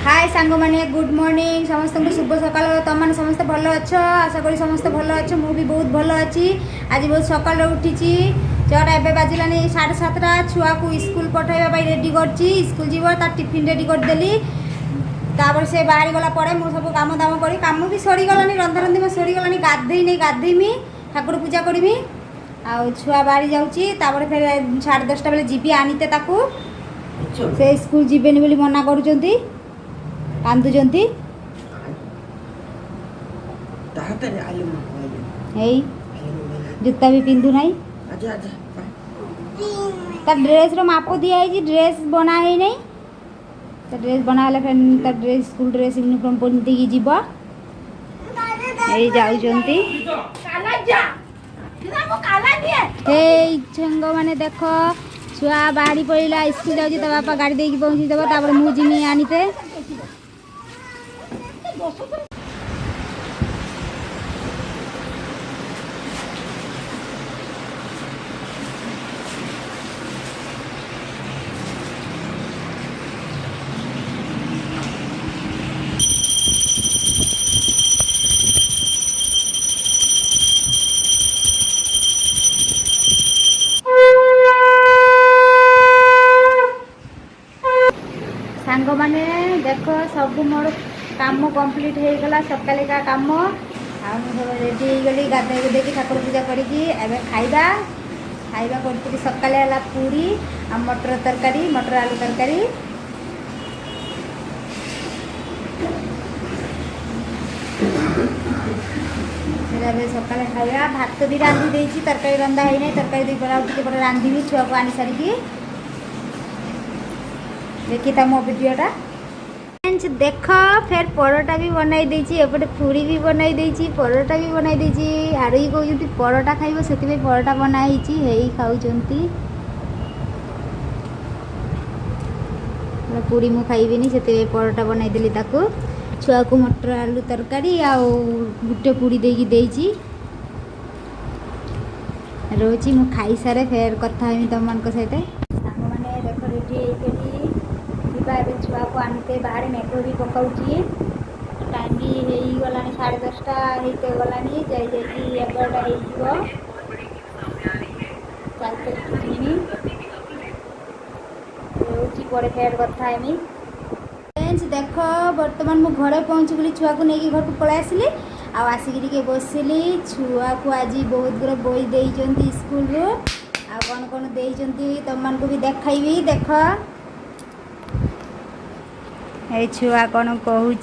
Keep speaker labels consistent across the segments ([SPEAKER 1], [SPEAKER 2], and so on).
[SPEAKER 1] हाय सांग माने good morning समस्त को शुभ सकाल तुम मैंने समस्त भल अच्छ आशा करी समस्त भल अच्छ मु भी बहुत भल अच्छी आज बहुत सकाल उठी छटा एवं बाजिलानी 7:30 छुआ को स्कूल पठाइबा रेडी करची स्कूल जीव तार टिफिन रेडी करदेली तापर से बाहरी गला पड़े मु सब काम दाम करी काम भी सरीगलानी रंधा रंधी में सरीगलानी गाधई नहीं गाधेमी ठाकुर पूजा करमी आ छुआ बाहरी जाऊँगी तापर फिर 10:30 बेले जीवी आनीते ताकू से स्कूल जीवेनी बोली मना करुँच कांदुचंती जूता भी पिंधु ना ड्रेस रो माप दिखाई ड्रेस बना है नहीं तो ड्रेस बना फिर ड्रेस स्कूल ड्रेस यूनिफॉर्म पिंधि जीव जाऊँगी मैंने देख छुआ बाहरी पड़ा स्कूल जाऊँगी तो बापा गाड़ी देकी पहुँची देव मुझे आनीते सांग माने देख सब मोर काम कंप्लीट हो गला सकाले का काम सब रेडी हो गली गाधे गुधे ठाकुर पूजा करी खाइबा खाइबा कर सकाले है पूरी आ मटर तरकारी मटर आलू तरकारी सकाले खाइबा भात भी रांधि देछि तरकारी रंधा है नहीं तरकारी दुई रांधि छुआ को आनी सारिकी देखी था मो वीडियोटा देख फिर परोटा भी बनाई देछि एपटे पूरी भी बनाई देछि परोटा भी बनाई देछि आरो ही कहउछंती परोटा खाइबो सेति में परोटा बनाई छि हेई खाउछंती पूरी मु खाइबिनी सेति में परोटा बनाई देली ताकू छुआ को मटर आलू तरकारी आ गुटे पूरी देकी देछि रोची मु खाई सारे फिर कथा हेमी तुम मान सहित सांग माने देख रेडी छुआ को आनते बाहर मेघ भी पकाऊँगी टाइम भी हो गला 10:30 होते गलानी जाई 11टा हो पड़े फेर कथा हेमी देख बर्तमान मु घरे पहुँची बोली छुआ को लेकिन घर को पलाई आसली आसिक बसली छुआ को आज बहुत गुड़ा बही देइचंती स्कूल रो आ कौन देइचंती तुम मान को भी देखाइबी देख छुआ कौन कहूँ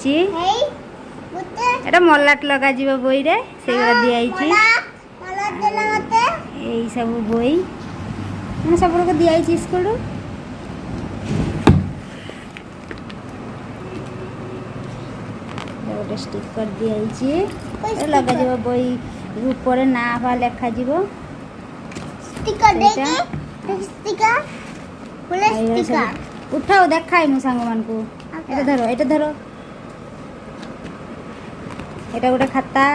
[SPEAKER 1] एटा मलाट लगा जीव बोई रे से दिखाई यही सब बोई मैंने सब लोग दिखाई स्कूल गोटे स्टिकर दिखाई लगा जीव बोई ऊपर ना फा लेखा जीव उठाओ देखाई मु सांग मान को এটা ধরো এটা গোটে খাতা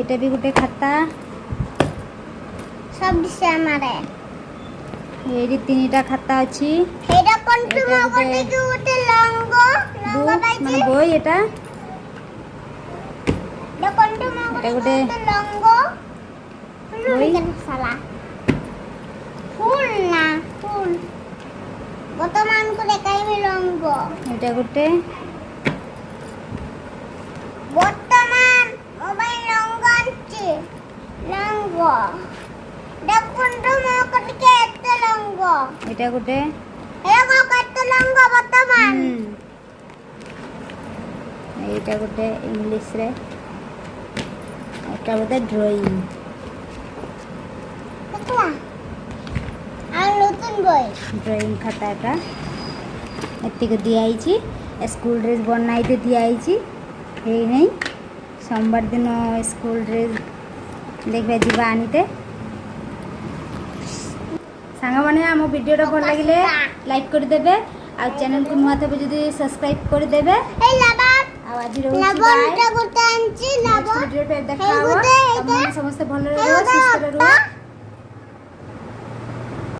[SPEAKER 1] এটা भी গোটে খাতা
[SPEAKER 2] सब दिसे আমারে
[SPEAKER 1] এই তিনটা খাতা আছে
[SPEAKER 2] এটা কোনটো মগতে কি গোটে লঙ্গ
[SPEAKER 1] মানে বই এটা
[SPEAKER 2] কোনটো মগতে গোটে লঙ্গ বই সালা ফুল না ফুল বর্তমান को দেখাইবি লঙ্গ
[SPEAKER 1] এটা গোটে
[SPEAKER 2] বর্তমান মোবাইল লঙ্গ আছে লঙ্গ দেখুনটো মকটিকে এতে লঙ্গ
[SPEAKER 1] এটা গোটে
[SPEAKER 2] এগো কত লঙ্গ বর্তমান
[SPEAKER 1] এইটা গোটে ইংলিশ রে এটা গোটে ড্রয়িং
[SPEAKER 2] দেখলা আর নতুন বই
[SPEAKER 1] ড্রয়িং খাতাটা এতিক দিয়াইছি স্কুল ড্রেস बनाइते दिखाई है नहीं सोमवार दिन स्कूल ड्रेस देखा जीवा आनीते सांग मैंने आम वीडियोटा भल लगे लाइक करदेवे आ चैनल को नुआ थे जो सब्सक्राइब करदेवे आज समस्त भल रहो सुस्थ रहो।